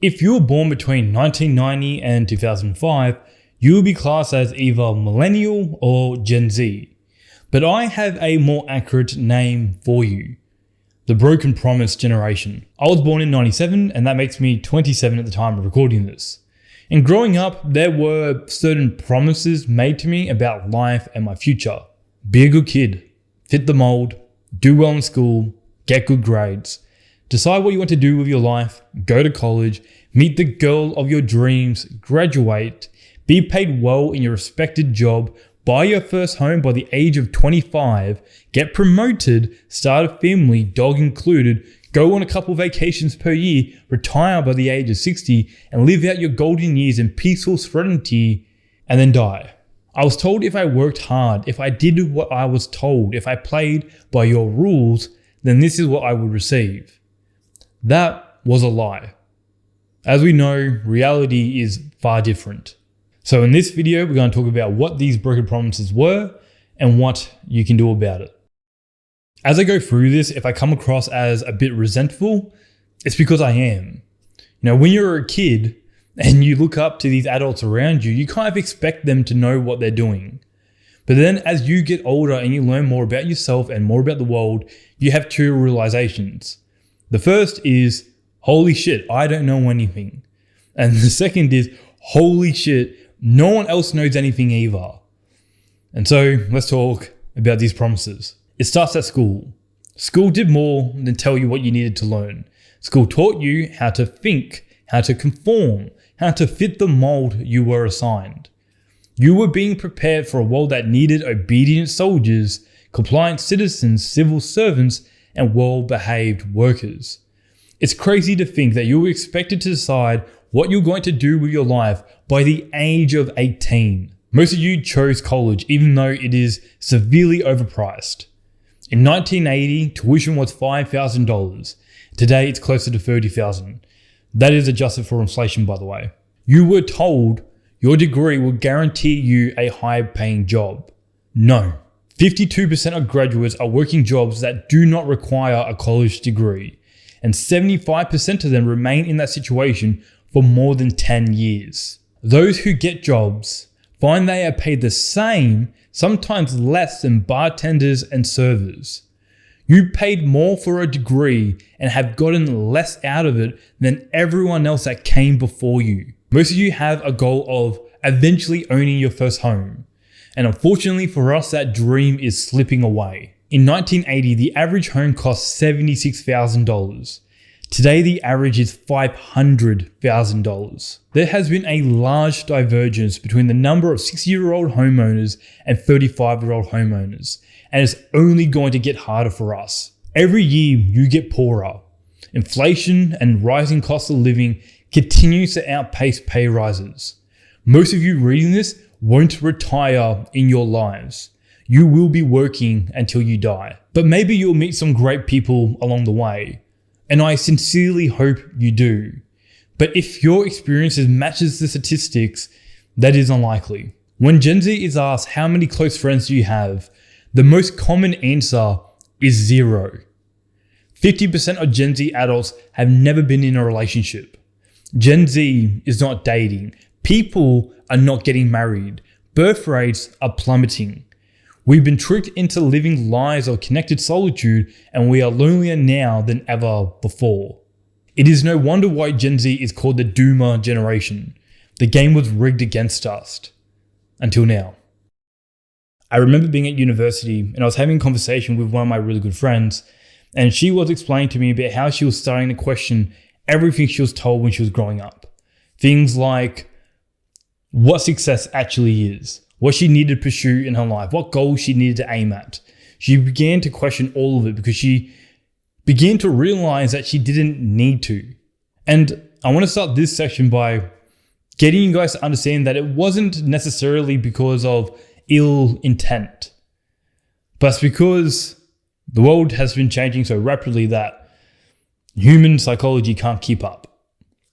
If you were born between 1990 and 2005, you will be classed as either millennial or Gen Z. But I have a more accurate name for you. The Broken Promise generation. I was born in 97 and that makes me 27 at the time of recording this. And growing up, there were certain promises made to me about life and my future. Be a good kid, fit the mold, do well in school, get good grades, decide what you want to do with your life, go to college, meet the girl of your dreams, graduate, be paid well in your respected job, buy your first home by the age of 25, get promoted, start a family, dog included, go on a couple vacations per year, retire by the age of 60, and live out your golden years in peaceful serenity, and then die. I was told if I worked hard, if I did what I was told, if I played by your rules, then this is what I would receive. That was a lie. As we know, reality is far different. So in this video, we're going to talk about what these broken promises were and what you can do about it. As I go through this, if I come across as a bit resentful, it's because I am. When you're a kid and you look up to these adults around you, you kind of expect them to know what they're doing. But then as you get older and you learn more about yourself and more about the world, you have two realizations. The first is, holy shit, I don't know anything. And the second is, holy shit, no one else knows anything either. And so let's talk about these promises. It starts at school. School did more than tell you what you needed to learn. School taught you how to think, how to conform, how to fit the mold you were assigned. You were being prepared for a world that needed obedient soldiers, compliant citizens, civil servants, and well-behaved workers. It's crazy to think that you were expected to decide what you're going to do with your life by the age of 18. Most of you chose college, even though it is severely overpriced. In 1980, tuition was $5,000. Today, it's closer to $30,000. That is adjusted for inflation, by the way. You were told your degree will guarantee you a high-paying job. No. 52% of graduates are working jobs that do not require a college degree, and 75% of them remain in that situation for more than 10 years. Those who get jobs find they are paid the same, sometimes less than bartenders and servers. You paid more for a degree and have gotten less out of it than everyone else that came before you. Most of you have a goal of eventually owning your first home. And unfortunately for us, that dream is slipping away. In 1980, the average home cost $76,000. Today, the average is $500,000. There has been a large divergence between the number of 60-year-old homeowners and 35-year-old homeowners, and it's only going to get harder for us. Every year, you get poorer. Inflation and rising cost of living continues to outpace pay rises. Most of you reading this won't retire in your lives. You will be working until you die. But maybe you'll meet some great people along the way. And I sincerely hope you do. But if your experiences matches the statistics, that is unlikely. When Gen Z is asked how many close friends do you have, the most common answer is 0. 50% of Gen Z adults have never been in a relationship. Gen Z is not dating. People are not getting married. Birth rates are plummeting. We've been tricked into living lives of connected solitude, and we are lonelier now than ever before. It is no wonder why Gen Z is called the Doomer generation. The game was rigged against us. Until now. I remember being at university and I was having a conversation with one of my really good friends, and she was explaining to me about how she was starting to question everything she was told when she was growing up. Things like what success actually is, what she needed to pursue in her life, what goals she needed to aim at. She began to question all of it because she began to realize that she didn't need to. And I want to start this section by getting you guys to understand that it wasn't necessarily because of ill intent, but it's because the world has been changing so rapidly that human psychology can't keep up.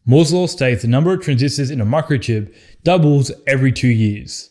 Moore's law states the number of transistors in a microchip doubles every 2 years.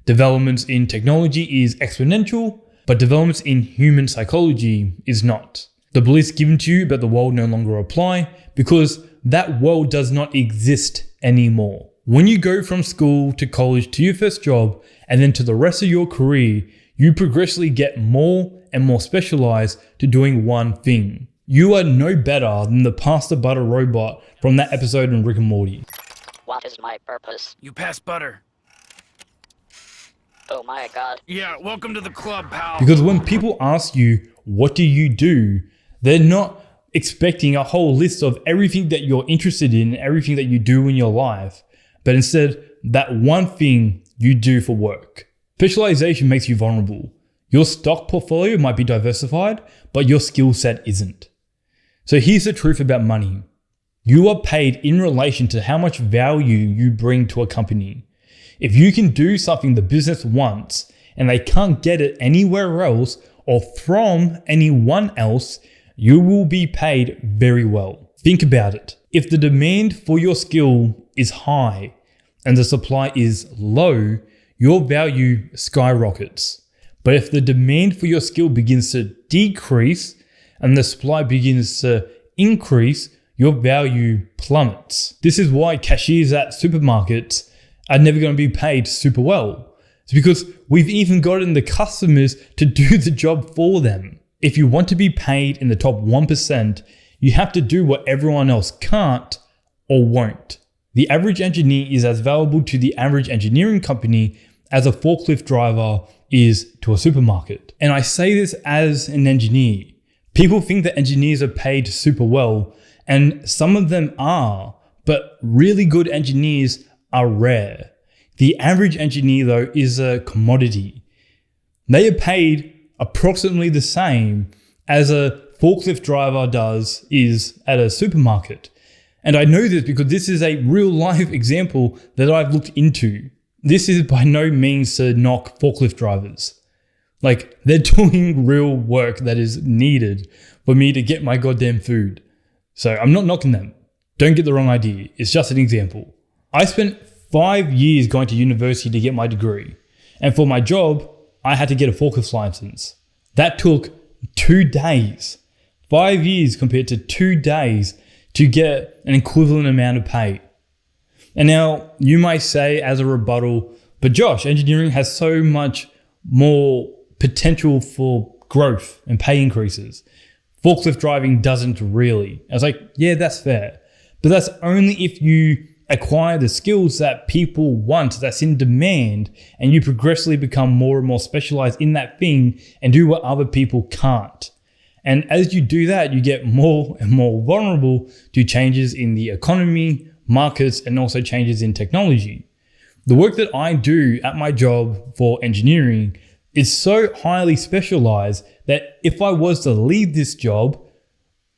Developments in technology is exponential, but developments in human psychology is not. The beliefs given to you about the world no longer apply because that world does not exist anymore. When you go from school to college to your first job and then to the rest of your career, you progressively get more and more specialized to doing one thing. You are no better than the pasta butter robot from that episode in Rick and Morty. What is my purpose? You pass butter. Oh my god. Yeah, welcome to the club, pal. Because when people ask you, what do you do? They're not expecting a whole list of everything that you're interested in, everything that you do in your life, but instead that one thing you do for work. Specialization makes you vulnerable. Your stock portfolio might be diversified, but your skill set isn't. So here's the truth about money. You are paid in relation to how much value you bring to a company. If you can do something the business wants and they can't get it anywhere else or from anyone else, you will be paid very well. Think about it. If the demand for your skill is high and the supply is low, your value skyrockets. But if the demand for your skill begins to decrease and the supply begins to increase, your value plummets. This is why cashiers at supermarkets are never going to be paid super well. It's because we've even gotten the customers to do the job for them. If you want to be paid in the top 1%, you have to do what everyone else can't or won't. The average engineer is as valuable to the average engineering company as a forklift driver is to a supermarket. And I say this as an engineer. People think that engineers are paid super well, and some of them are, but really good engineers are rare. The average engineer, though, is a commodity. They are paid approximately the same as a forklift driver is at a supermarket. And I know this because this is a real life example that I've looked into. This is by no means to knock forklift drivers. Like, they're doing real work that is needed for me to get my goddamn food. So I'm not knocking them. Don't get the wrong idea. It's just an example. I spent 5 years going to university to get my degree. And for my job, I had to get a forklift license. That took 2 days. 5 years compared to 2 days to get an equivalent amount of pay. And now you might say as a rebuttal, but Josh, engineering has so much more potential for growth and pay increases. Forklift driving doesn't really. I was like, yeah, that's fair. But that's only if you acquire the skills that people want, that's in demand, and you progressively become more and more specialized in that thing and do what other people can't. And as you do that, you get more and more vulnerable to changes in the economy, markets, and also changes in technology. The work that I do at my job for engineering is so highly specialized that if I was to leave this job,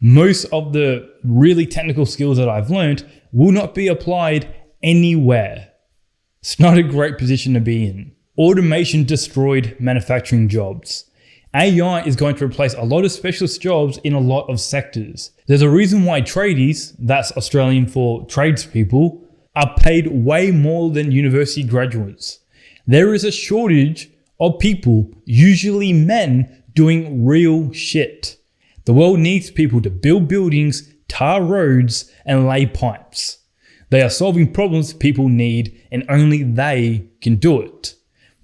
most of the really technical skills that I've learned will not be applied anywhere. It's not a great position to be in. Automation destroyed manufacturing jobs. AI is going to replace a lot of specialist jobs in a lot of sectors. There's a reason why tradies, that's Australian for tradespeople, are paid way more than university graduates. There is a shortage of people, usually men, doing real shit. The world needs people to build buildings, tar roads, and lay pipes. They are solving problems people need, and only they can do it.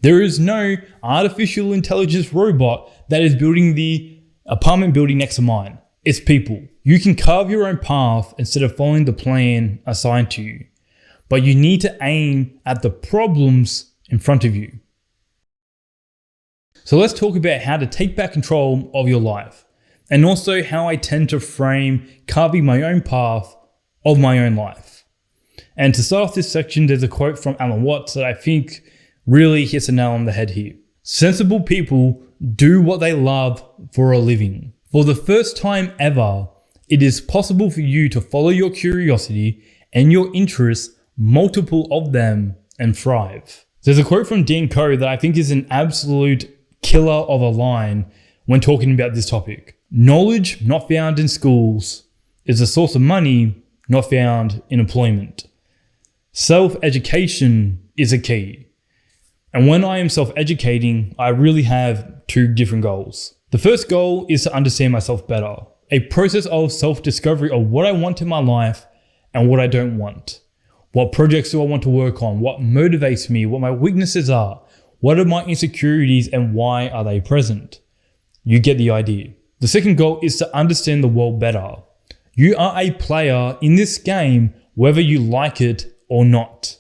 There is no artificial intelligence robot that is building the apartment building next to mine. It's people. You can carve your own path instead of following the plan assigned to you, but you need to aim at the problems in front of you. So let's talk about how to take back control of your life, and also how I tend to frame carving my own path of my own life. And to start off this section, there's a quote from Alan Watts that I think really hits the nail on the head here. Sensible people do what they love for a living. For the first time ever, it is possible for you to follow your curiosity and your interests, multiple of them, and thrive. There's a quote from Dean Coe that I think is an absolute killer of a line when talking about this topic. Knowledge not found in schools is a source of money not found in employment. Self-education is a key. And when I am self-educating, I really have 2 different goals. The first goal is to understand myself better, a process of self-discovery of what I want in my life and what I don't want. What projects do I want to work on? What motivates me? What my weaknesses are? What are my insecurities and why are they present? You get the idea. The second goal is to understand the world better. You are a player in this game whether you like it or not.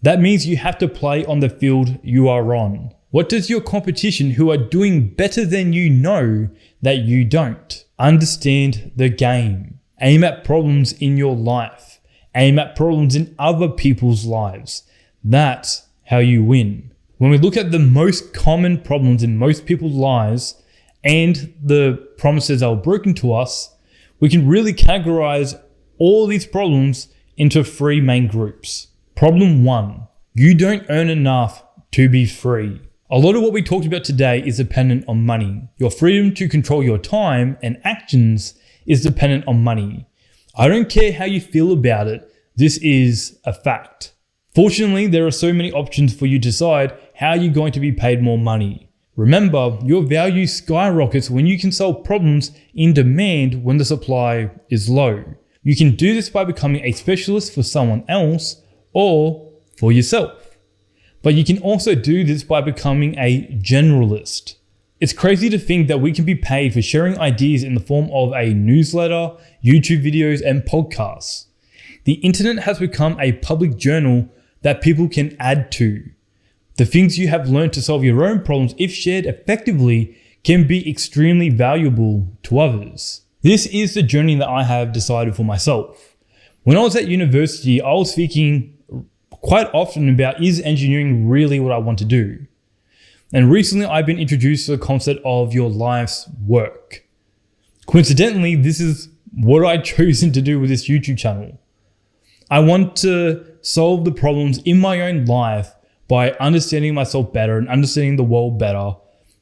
That means you have to play on the field you are on. What does your competition who are doing better than you know that you don't? Understand the game. Aim at problems in your life. Aim at problems in other people's lives. That's how you win. When we look at the most common problems in most people's lives and the promises that were broken to us, we can really categorize all these problems into 3 main groups. Problem 1, you don't earn enough to be free. A lot of what we talked about today is dependent on money. Your freedom to control your time and actions is dependent on money. I don't care how you feel about it, this is a fact. Fortunately, there are so many options for you to decide how you're going to be paid more money. Remember, your value skyrockets when you can solve problems in demand when the supply is low. You can do this by becoming a specialist for someone else or for yourself. But you can also do this by becoming a generalist. It's crazy to think that we can be paid for sharing ideas in the form of a newsletter, YouTube videos, and podcasts. The internet has become a public journal that people can add to. The things you have learned to solve your own problems, if shared effectively, can be extremely valuable to others. This is the journey that I have decided for myself. When I was at university, I was thinking quite often about, is engineering really what I want to do? And recently I've been introduced to the concept of your life's work. Coincidentally, this is what I've chosen to do with this YouTube channel. I want to solve the problems in my own life by understanding myself better and understanding the world better,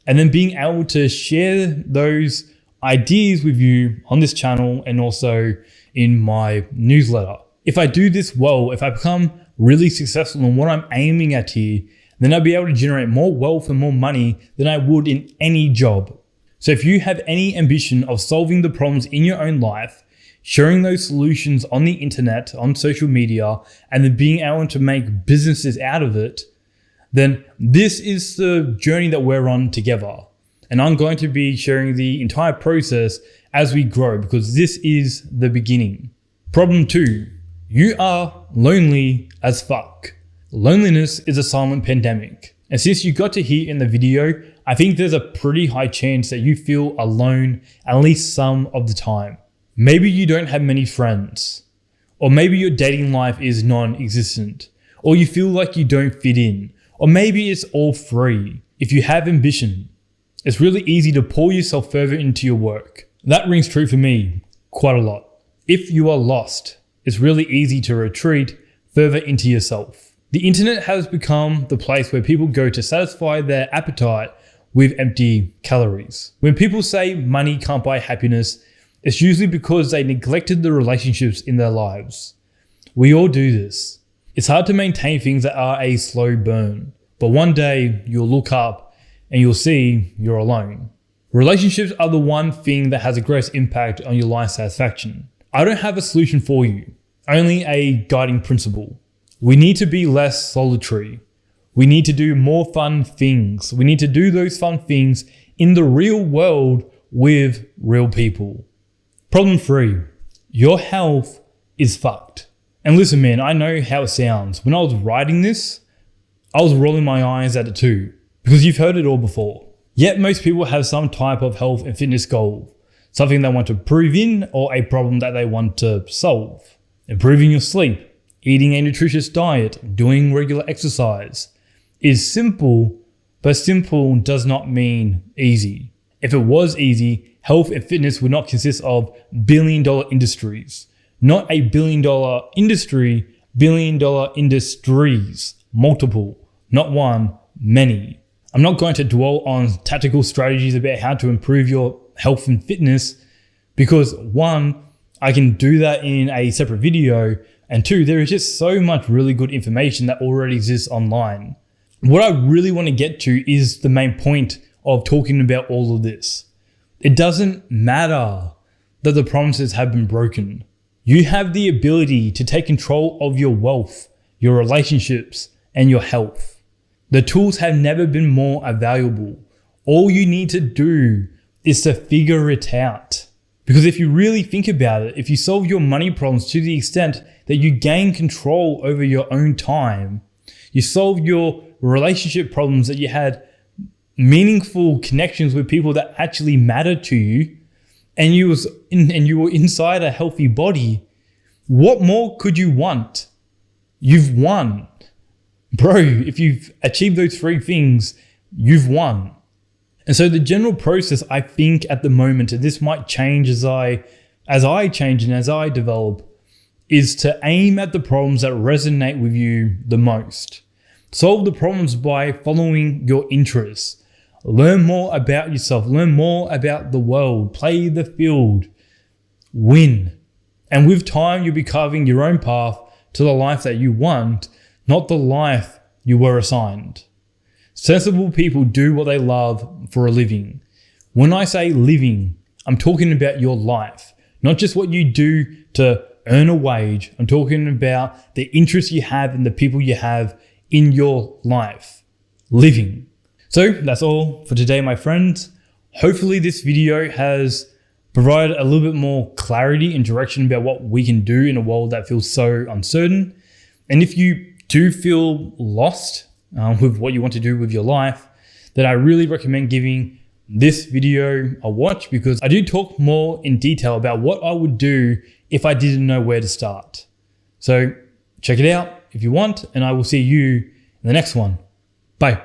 and then being able to share those ideas with you on this channel and also in my newsletter. If I do this well, if I become really successful in what I'm aiming at here, then I'll be able to generate more wealth and more money than I would in any job. So if you have any ambition of solving the problems in your own life, sharing those solutions on the internet, on social media, and then being able to make businesses out of it, then this is the journey that we're on together. And I'm going to be sharing the entire process as we grow because this is the beginning. Problem 2, you are lonely as fuck. Loneliness is a silent pandemic. And since you got to hear in the video, I think there's a pretty high chance that you feel alone at least some of the time. Maybe you don't have many friends, or maybe your dating life is non-existent, or you feel like you don't fit in, or maybe it's all 3. If you have ambition, it's really easy to pull yourself further into your work. That rings true for me quite a lot. If you are lost, it's really easy to retreat further into yourself. The internet has become the place where people go to satisfy their appetite with empty calories. When people say money can't buy happiness, it's usually because they neglected the relationships in their lives. We all do this. It's hard to maintain things that are a slow burn, but one day you'll look up and you'll see you're alone. Relationships are the one thing that has the greatest impact on your life satisfaction. I don't have a solution for you, only a guiding principle. We need to be less solitary. We need to do more fun things. We need to do those fun things in the real world with real people. Problem 3, your health is fucked. And listen, man, I know how it sounds. When I was writing this, I was rolling my eyes at it too, because you've heard it all before. Yet most people have some type of health and fitness goal, something they want to improve in or a problem that they want to solve. Improving your sleep, eating a nutritious diet, doing regular exercise is simple, but simple does not mean easy. If it was easy, health and fitness would not consist of billion-dollar industries. Not a billion-dollar industry, billion-dollar industries. Multiple, not one, many. I'm not going to dwell on tactical strategies about how to improve your health and fitness because 1, I can do that in a separate video, and 2, there is just so much really good information that already exists online. What I really want to get to is the main point of talking about all of this. It doesn't matter that the promises have been broken. You have the ability to take control of your wealth, your relationships, and your health. The tools have never been more valuable. All you need to do is to figure it out. Because if you really think about it, if you solve your money problems to the extent that you gain control over your own time, you solve your relationship problems, that you had meaningful connections with people that actually matter to you, and you were inside a healthy body, what more could you want? You've won. Bro, if you've achieved those three things, you've won. And so the general process, I think at the moment, and this might change as I change and as I develop, is to aim at the problems that resonate with you the most. Solve the problems by following your interests. Learn more about yourself. Learn more about the world. Play the field. Win. And with time, you'll be carving your own path to the life that you want, not the life you were assigned. Sensible people do what they love for a living. When I say living, I'm talking about your life, not just what you do to earn a wage. I'm talking about the interests you have and the people you have in your life. Living. So that's all for today, my friends. Hopefully this video has provided a little bit more clarity and direction about what we can do in a world that feels so uncertain. And if you do feel lost with what you want to do with your life, then I really recommend giving this video a watch, because I do talk more in detail about what I would do if I didn't know where to start. So check it out if you want, and I will see you in the next one. Bye.